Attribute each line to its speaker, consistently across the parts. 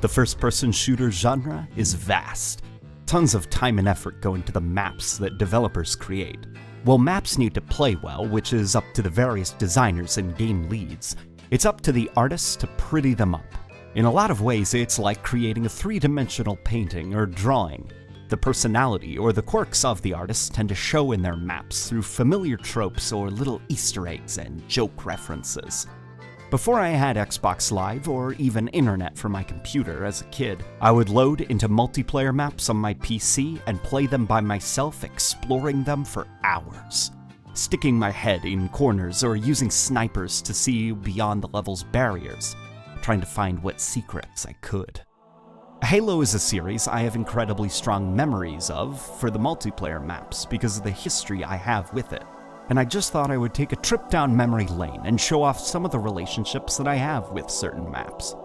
Speaker 1: The first-person shooter genre is vast. Tons of time and effort go into the maps that developers create. Well, maps need to play well, which is up to the various designers and game leads. It's up to the artists to pretty them up. In a lot of ways, it's like creating a three-dimensional painting or drawing. The personality or the quirks of the artists tend to show in their maps through familiar tropes or little Easter eggs and joke references. Before I had Xbox Live or even internet for my computer as a kid, I would load into multiplayer maps on my PC and play them by myself, exploring them for hours. Sticking my head in corners or using snipers to see beyond the level's barriers, trying to find what secrets I could. Halo is a series I have incredibly strong memories of for the multiplayer maps because of the history I have with it. And I just thought I would take a trip down memory lane and show off some of the relationships that I have with certain maps.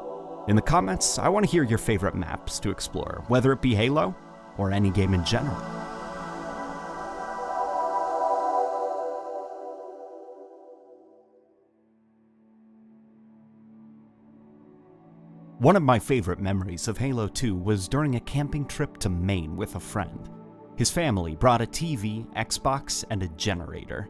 Speaker 1: In the comments, I want to hear your favorite maps to explore, whether it be Halo or any game in general. One of my favorite memories of Halo 2 was during a camping trip to Maine with a friend. His family brought a TV, Xbox, and a generator.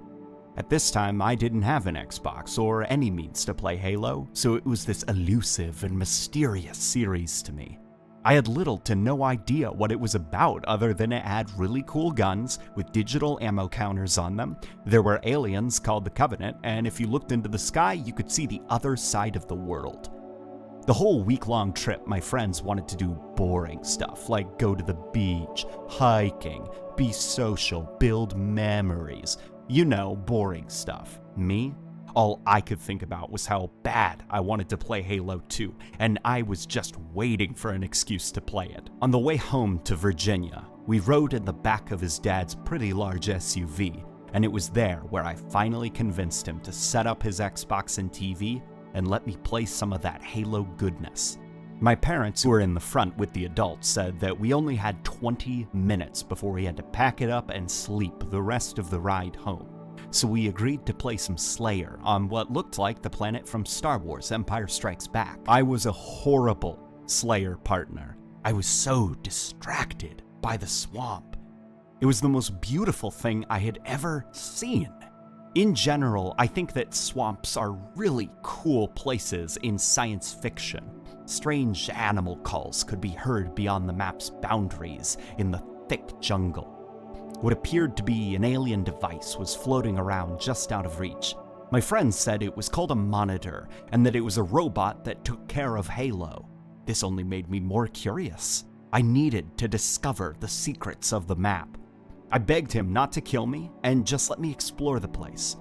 Speaker 1: At this time, I didn't have an Xbox or any means to play Halo, so it was this elusive and mysterious series to me. I had little to no idea what it was about other than it had really cool guns with digital ammo counters on them. There were aliens called the Covenant, and if you looked into the sky, you could see the other side of the world. The whole week-long trip, my friends wanted to do boring stuff, like go to the beach, hiking, be social, build memories. You know, boring stuff. Me? All I could think about was how bad I wanted to play Halo 2, and I was just waiting for an excuse to play it. On the way home to Virginia, we rode in the back of his dad's pretty large SUV, and it was there where I finally convinced him to set up his Xbox and TV and let me play some of that Halo goodness. My parents, who were in the front with the adults, said that we only had 20 minutes before we had to pack it up and sleep the rest of the ride home. So we agreed to play some Slayer on what looked like the planet from Star Wars Empire Strikes Back. I was a horrible Slayer partner. I was so distracted by the swamp. It was the most beautiful thing I had ever seen. In general, I think that swamps are really cool places in science fiction. Strange animal calls could be heard beyond the map's boundaries in the thick jungle. What appeared to be an alien device was floating around just out of reach. My friends said it was called a monitor, and that it was a robot that took care of Halo. This only made me more curious. I needed to discover the secrets of the map. I begged him not to kill me and just let me explore the place.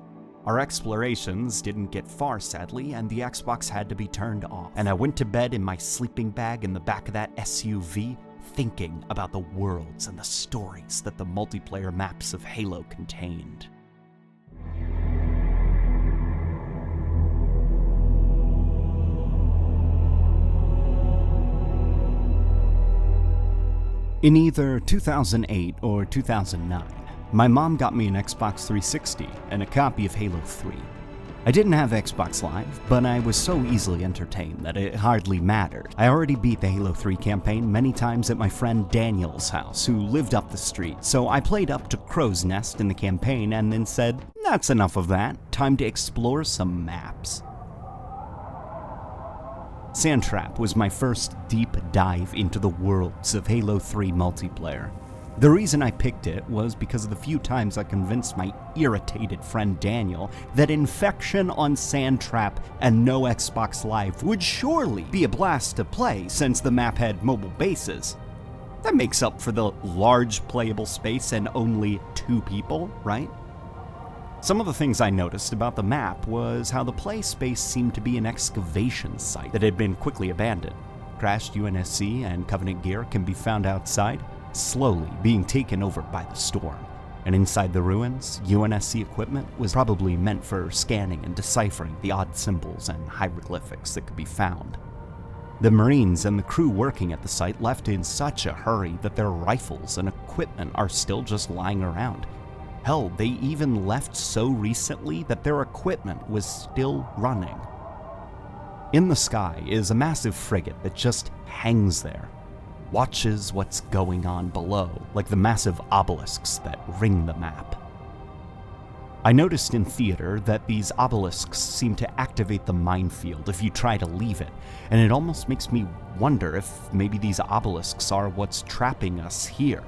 Speaker 1: Our explorations didn't get far, sadly, and the Xbox had to be turned off. And I went to bed in my sleeping bag in the back of that SUV, thinking about the worlds and the stories that the multiplayer maps of Halo contained. In either 2008 or 2009, my mom got me an Xbox 360 and a copy of Halo 3. I didn't have Xbox Live, but I was so easily entertained that it hardly mattered. I already beat the Halo 3 campaign many times at my friend Daniel's house, who lived up the street, so I played up to Crow's Nest in the campaign and then said, that's enough of that, time to explore some maps. Sandtrap was my first deep dive into the worlds of Halo 3 multiplayer. The reason I picked it was because of the few times I convinced my irritated friend Daniel that Infection on Sandtrap and no Xbox Live would surely be a blast to play since the map had mobile bases. That makes up for the large playable space and only 2 people, right? Some of the things I noticed about the map was how the play space seemed to be an excavation site that had been quickly abandoned. Crashed UNSC and Covenant gear can be found outside, slowly being taken over by the storm. And inside the ruins, UNSC equipment was probably meant for scanning and deciphering the odd symbols and hieroglyphics that could be found. The Marines and the crew working at the site left in such a hurry that their rifles and equipment are still just lying around. Hell, they even left so recently that their equipment was still running. In the sky is a massive frigate that just hangs there, watches what's going on below, like the massive obelisks that ring the map. I noticed in theater that these obelisks seem to activate the minefield if you try to leave it, and it almost makes me wonder if maybe these obelisks are what's trapping us here.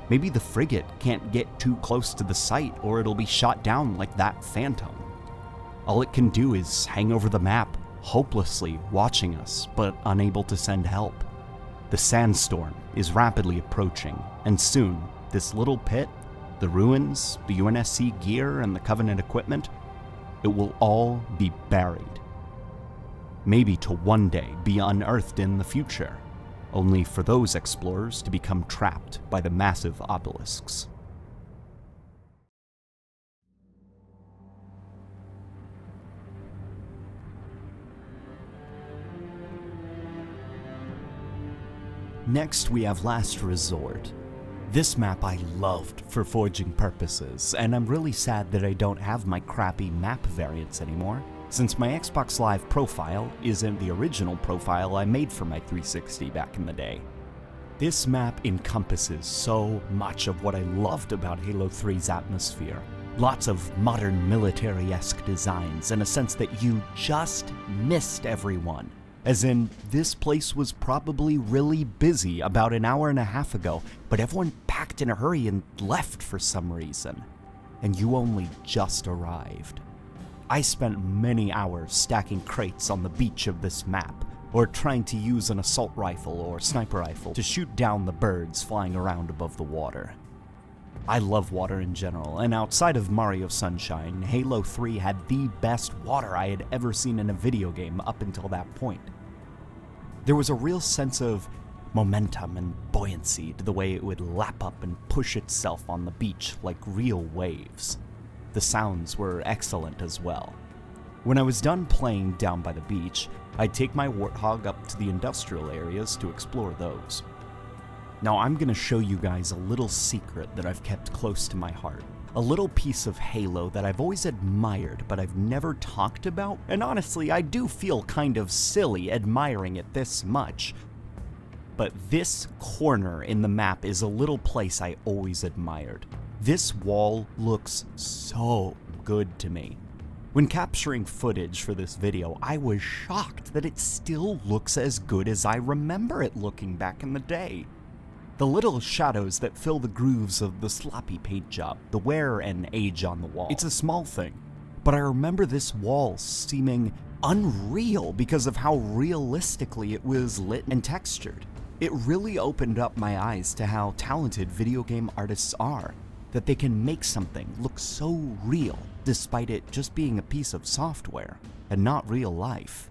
Speaker 1: Maybe the frigate can't get too close to the site or it'll be shot down like that Fathom. All it can do is hang over the map, hopelessly watching us, but unable to send help. The sandstorm is rapidly approaching, and soon, this little pit, the ruins, the UNSC gear, and the Covenant equipment, it will all be buried. Maybe to one day be unearthed in the future, only for those explorers to become trapped by the massive obelisks. Next, we have Last Resort. This map I loved for forging purposes, and I'm really sad that I don't have my crappy map variants anymore, since my Xbox Live profile isn't the original profile I made for my 360 back in the day. This map encompasses so much of what I loved about Halo 3's atmosphere. Lots of modern military-esque designs, and a sense that you just missed everyone. As in, this place was probably really busy about an hour and a half ago, but everyone packed in a hurry and left for some reason. And you only just arrived. I spent many hours stacking crates on the beach of this map, or trying to use an assault rifle or sniper rifle to shoot down the birds flying around above the water. I love water in general, and outside of Mario Sunshine, Halo 3 had the best water I had ever seen in a video game up until that point. There was a real sense of momentum and buoyancy to the way it would lap up and push itself on the beach like real waves. The sounds were excellent as well. When I was done playing down by the beach, I'd take my Warthog up to the industrial areas to explore those. Now I'm gonna show you guys a little secret that I've kept close to my heart. A little piece of Halo that I've always admired, but I've never talked about, and honestly I do feel kind of silly admiring it this much. But this corner in the map is a little place I always admired. This wall looks so good to me. When capturing footage for this video, I was shocked that it still looks as good as I remember it looking back in the day. The little shadows that fill the grooves of the sloppy paint job, the wear and age on the wall. It's a small thing, but I remember this wall seeming unreal because of how realistically it was lit and textured. It really opened up my eyes to how talented video game artists are, that they can make something look so real despite it just being a piece of software and not real life.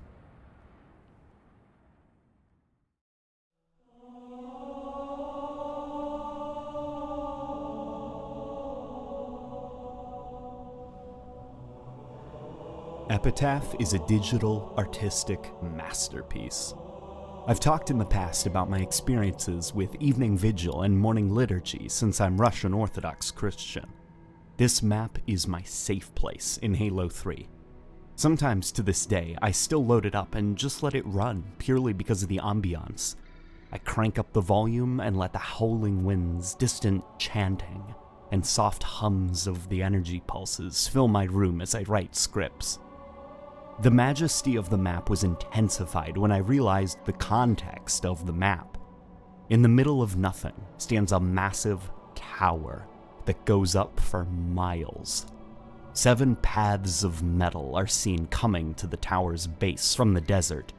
Speaker 1: Epitaph is a digital, artistic masterpiece. I've talked in the past about my experiences with evening vigil and morning liturgy since I'm Russian Orthodox Christian. This map is my safe place in Halo 3. Sometimes to this day, I still load it up and just let it run purely because of the ambiance. I crank up the volume and let the howling winds, distant chanting, and soft hums of the energy pulses fill my room as I write scripts. The majesty of the map was intensified when I realized the context of the map. In the middle of nothing stands a massive tower that goes up for miles. 7 paths of metal are seen coming to the tower's base from the desert.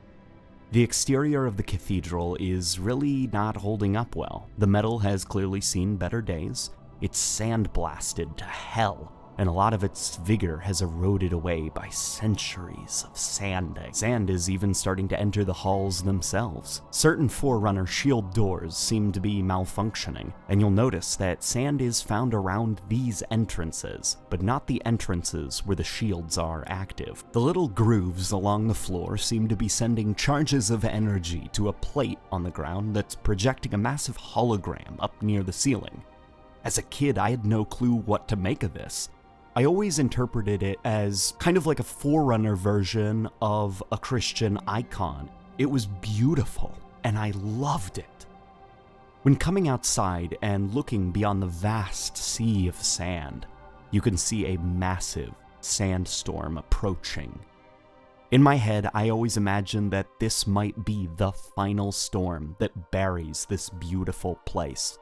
Speaker 1: The exterior of the cathedral is really not holding up well. The metal has clearly seen better days. It's sandblasted to hell, and a lot of its vigor has eroded away by centuries of sanding. Sand is even starting to enter the halls themselves. Certain Forerunner shield doors seem to be malfunctioning, and you'll notice that sand is found around these entrances, but not the entrances where the shields are active. The little grooves along the floor seem to be sending charges of energy to a plate on the ground that's projecting a massive hologram up near the ceiling. As a kid, I had no clue what to make of this. I always interpreted it as kind of like a forerunner version of a Christian icon. It was beautiful, and I loved it. When coming outside and looking beyond the vast sea of sand, you can see a massive sandstorm approaching. In my head, I always imagined that this might be the final storm that buries this beautiful place.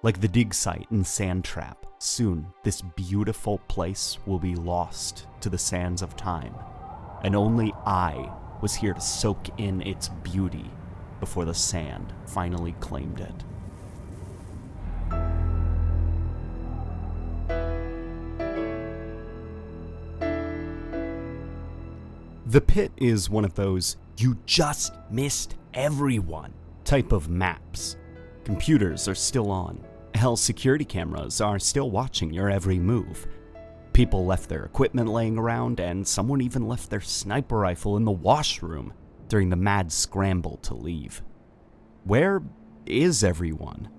Speaker 1: Like the dig site in Sandtrap, soon this beautiful place will be lost to the sands of time, and only I was here to soak in its beauty before the sand finally claimed it. The Pit is one of those "you just missed everyone" type of maps. Computers are still on. Hell, security cameras are still watching your every move. People left their equipment laying around, and someone even left their sniper rifle in the washroom during the mad scramble to leave. Where is everyone?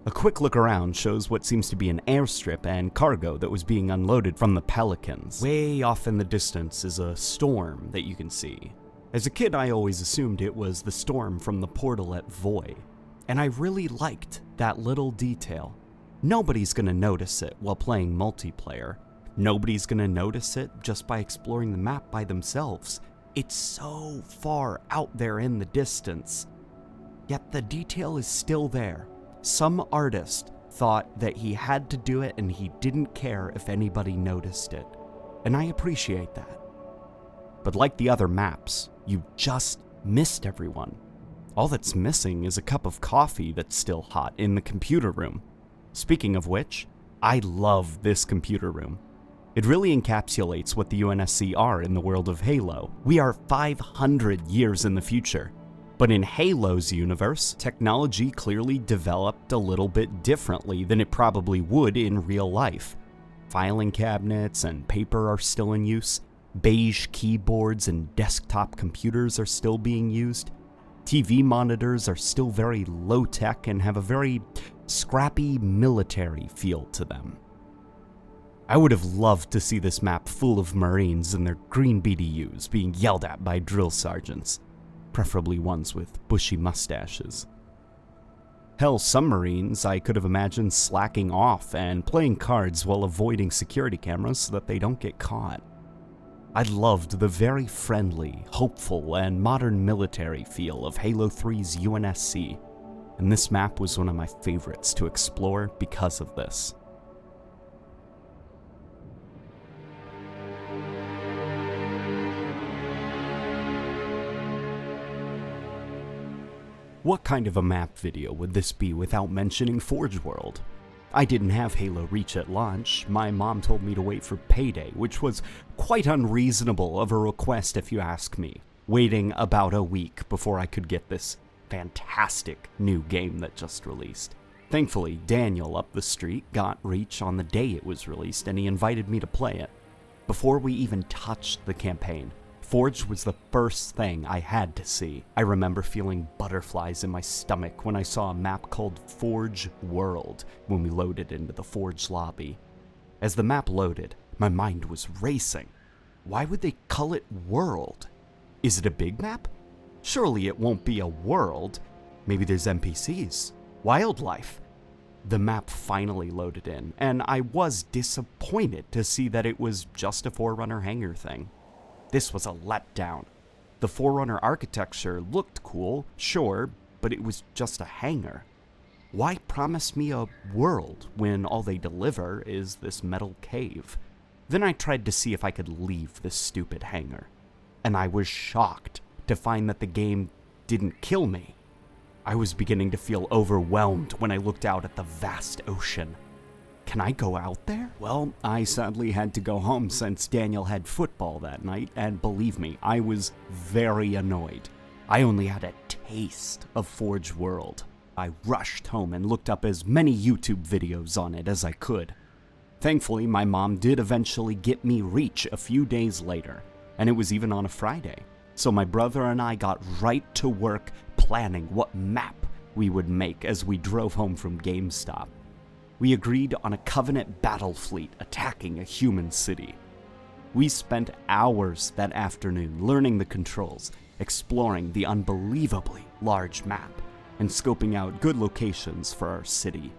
Speaker 1: A quick look around shows what seems to be an airstrip and cargo that was being unloaded from the Pelicans. Way off in the distance is a storm that you can see. As a kid, I always assumed it was the storm from the portal at Voy, and I really liked that little detail. Nobody's gonna notice it while playing multiplayer. Nobody's gonna notice it just by exploring the map by themselves. It's so far out there in the distance. Yet the detail is still there. Some artist thought that he had to do it and he didn't care if anybody noticed it. And I appreciate that. But like the other maps, you just missed everyone. All that's missing is a cup of coffee that's still hot in the computer room. Speaking of which, I love this computer room. It really encapsulates what the UNSC are in the world of Halo. We are 500 years in the future. But in Halo's universe, technology clearly developed a little bit differently than it probably would in real life. Filing cabinets and paper are still in use. Beige keyboards and desktop computers are still being used. TV monitors are still very low-tech and have a very scrappy military feel to them. I would have loved to see this map full of Marines and their green BDUs being yelled at by drill sergeants. Preferably ones with bushy mustaches. Hell, some Marines I could have imagined slacking off and playing cards while avoiding security cameras so that they don't get caught. I loved the very friendly, hopeful, and modern military feel of Halo 3's UNSC, and this map was one of my favorites to explore because of this. What kind of a map video would this be without mentioning Forge World? I didn't have Halo Reach at launch. My mom told me to wait for payday, which was quite unreasonable of a request if you ask me, waiting about a week before I could get this fantastic new game that just released. Thankfully, Daniel up the street got Reach on the day it was released, and he invited me to play it. Before we even touched the campaign, Forge was the first thing I had to see. I remember feeling butterflies in my stomach when I saw a map called Forge World when we loaded into the Forge lobby. As the map loaded, my mind was racing. Why would they call it World? Is it a big map? Surely it won't be a world. Maybe there's NPCs, wildlife. The map finally loaded in, and I was disappointed to see that it was just a Forerunner hangar thing. This was a letdown. The Forerunner architecture looked cool, sure, but it was just a hangar. Why promise me a world when all they deliver is this metal cave? Then I tried to see if I could leave this stupid hangar, and I was shocked to find that the game didn't kill me. I was beginning to feel overwhelmed when I looked out at the vast ocean. Can I go out there? Well, I sadly had to go home since Daniel had football that night, and believe me, I was very annoyed. I only had a taste of Forge World. I rushed home and looked up as many YouTube videos on it as I could. Thankfully, my mom did eventually get me Reach a few days later, and it was even on a Friday. So my brother and I got right to work planning what map we would make as we drove home from GameStop. We agreed on a Covenant battle fleet attacking a human city. We spent hours that afternoon learning the controls, exploring the unbelievably large map, and scoping out good locations for our city.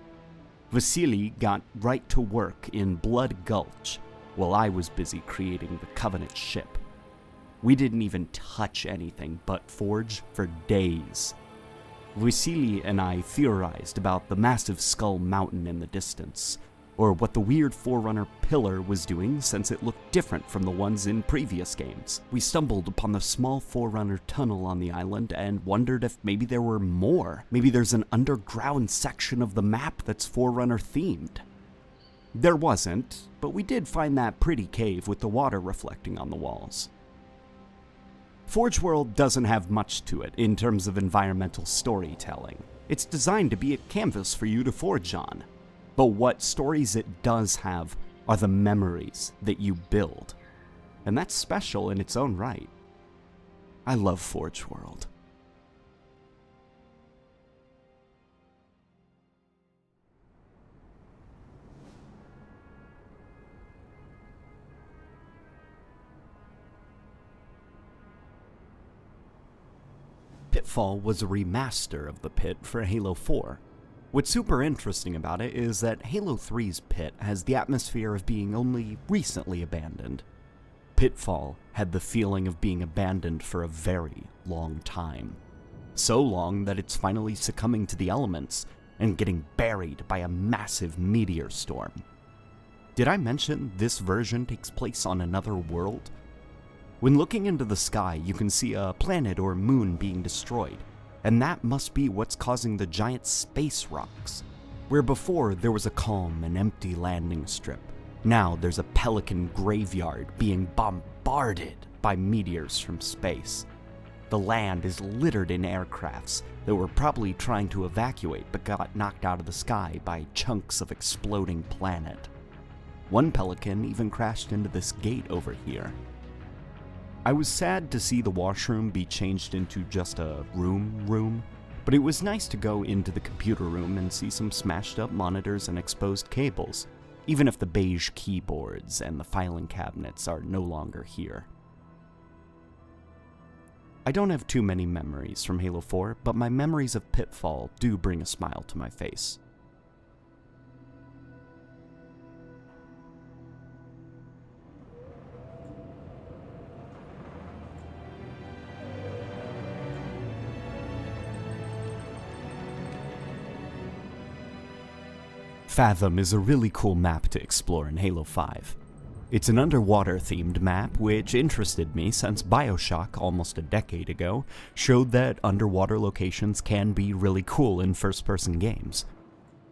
Speaker 1: Vasily got right to work in Blood Gulch, while I was busy creating the Covenant ship. We didn't even touch anything but Forge for days. Vasily and I theorized about the massive Skull Mountain in the distance, or what the weird Forerunner pillar was doing since it looked different from the ones in previous games. We stumbled upon the small Forerunner tunnel on the island and wondered if maybe there were more. Maybe there's an underground section of the map that's Forerunner themed. There wasn't, but we did find that pretty cave with the water reflecting on the walls. Forge World doesn't have much to it in terms of environmental storytelling. It's designed to be a canvas for you to forge on. But what stories it does have are the memories that you build. And that's special in its own right. I love Forge World. Pitfall was a remaster of the pit for Halo 4. What's super interesting about it is that Halo 3's pit has the atmosphere of being only recently abandoned. Pitfall had the feeling of being abandoned for a very long time. So long that it's finally succumbing to the elements and getting buried by a massive meteor storm. Did I mention this version takes place on another world? When looking into the sky, you can see a planet or moon being destroyed, and that must be what's causing the giant space rocks. Where before there was a calm and empty landing strip, now there's a pelican graveyard being bombarded by meteors from space. The land is littered in aircrafts that were probably trying to evacuate but got knocked out of the sky by chunks of exploding planet. One pelican even crashed into this gate over here. I was sad to see the washroom be changed into just a room, but it was nice to go into the computer room and see some smashed up monitors and exposed cables, even if the beige keyboards and the filing cabinets are no longer here. I don't have too many memories from Halo 4, but my memories of Pitfall do bring a smile to my face. Fathom is a really cool map to explore in Halo 5. It's an underwater-themed map which interested me since BioShock almost a decade ago showed that underwater locations can be really cool in first-person games.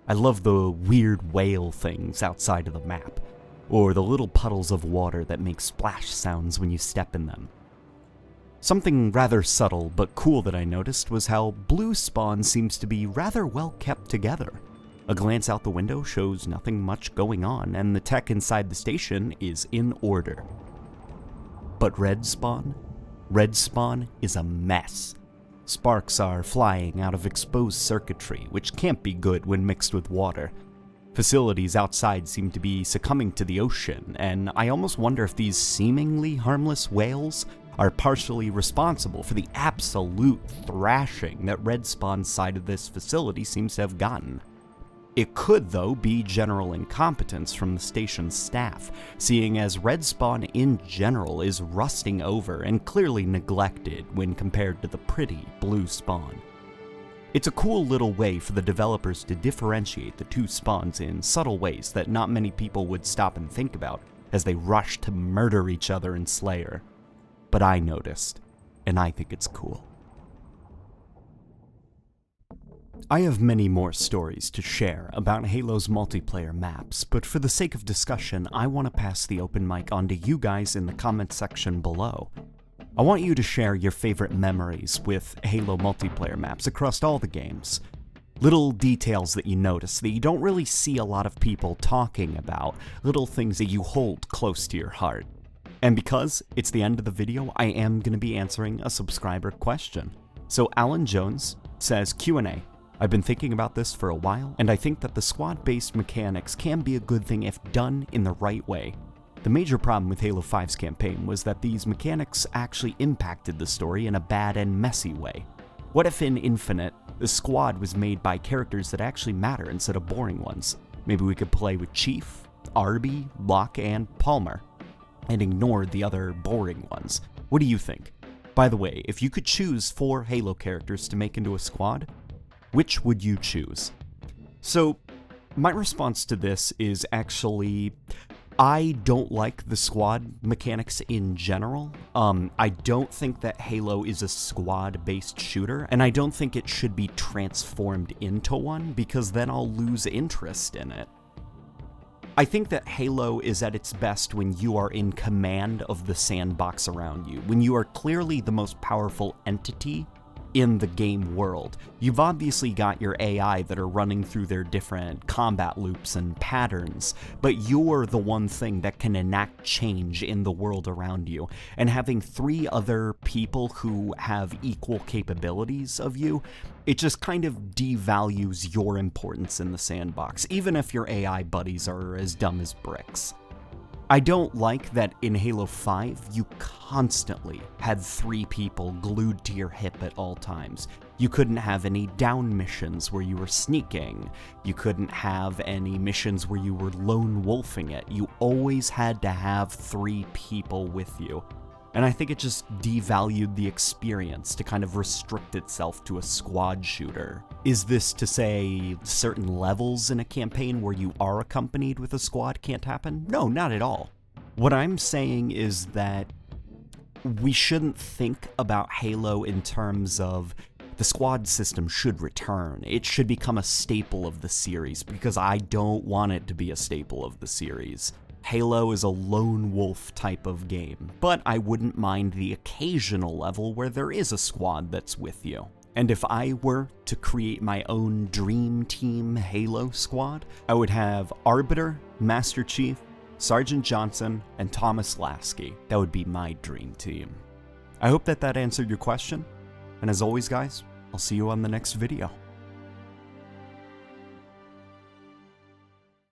Speaker 1: I love the weird whale things outside of the map, or the little puddles of water that make splash sounds when you step in them. Something rather subtle but cool that I noticed was how blue spawn seems to be rather well kept together. A glance out the window shows nothing much going on, and the tech inside the station is in order. But red spawn? Red spawn is a mess. Sparks are flying out of exposed circuitry, which can't be good when mixed with water. Facilities outside seem to be succumbing to the ocean, and I almost wonder if these seemingly harmless whales are partially responsible for the absolute thrashing that red spawn's side of this facility seems to have gotten. It could, though, be general incompetence from the station's staff, seeing as red spawn in general is rusting over and clearly neglected when compared to the pretty blue spawn. It's a cool little way for the developers to differentiate the two spawns in subtle ways that not many people would stop and think about as they rush to murder each other in Slayer. But I noticed, and I think it's cool. I have many more stories to share about Halo's multiplayer maps, but for the sake of discussion, I want to pass the open mic on to you guys in the comment section below. I want you to share your favorite memories with Halo multiplayer maps across all the games. Little details that you notice that you don't really see a lot of people talking about, little things that you hold close to your heart. And because it's the end of the video, I am going to be answering a subscriber question. So Alan Jones says, Q&A. I've been thinking about this for a while, and I think that the squad-based mechanics can be a good thing if done in the right way. The major problem with Halo 5's campaign was that these mechanics actually impacted the story in a bad and messy way. What if in Infinite, the squad was made by characters that actually matter instead of boring ones? Maybe we could play with Chief, Arby, Locke, and Palmer, and ignore the other boring ones. What do you think? By the way, if you could choose 4 Halo characters to make into a squad, which would you choose? So, my response to this is actually, I don't like the squad mechanics in general. I don't think that Halo is a squad-based shooter, and I don't think it should be transformed into one, because then I'll lose interest in it. I think that Halo is at its best when you are in command of the sandbox around you, when you are clearly the most powerful entity in the game world. You've obviously got your AI that are running through their different combat loops and patterns, but you're the one thing that can enact change in the world around you. And having 3 other people who have equal capabilities of you, it just kind of devalues your importance in the sandbox, even if your AI buddies are as dumb as bricks. I don't like that in Halo 5, you constantly had 3 people glued to your hip at all times. You couldn't have any down missions where you were sneaking. You couldn't have any missions where you were lone wolfing it. You always had to have 3 people with you. And I think it just devalued the experience to kind of restrict itself to a squad shooter. Is this to say certain levels in a campaign where you are accompanied with a squad can't happen? No, not at all. What I'm saying is that we shouldn't think about Halo in terms of the squad system should return. It should become a staple of the series, because I don't want it to be a staple of the series. Halo is a lone wolf type of game, but I wouldn't mind the occasional level where there is a squad that's with you. And if I were to create my own dream team Halo squad, I would have Arbiter, Master Chief, Sergeant Johnson, and Thomas Lasky. That would be my dream team. I hope that answered your question, and as always guys, I'll see you on the next video.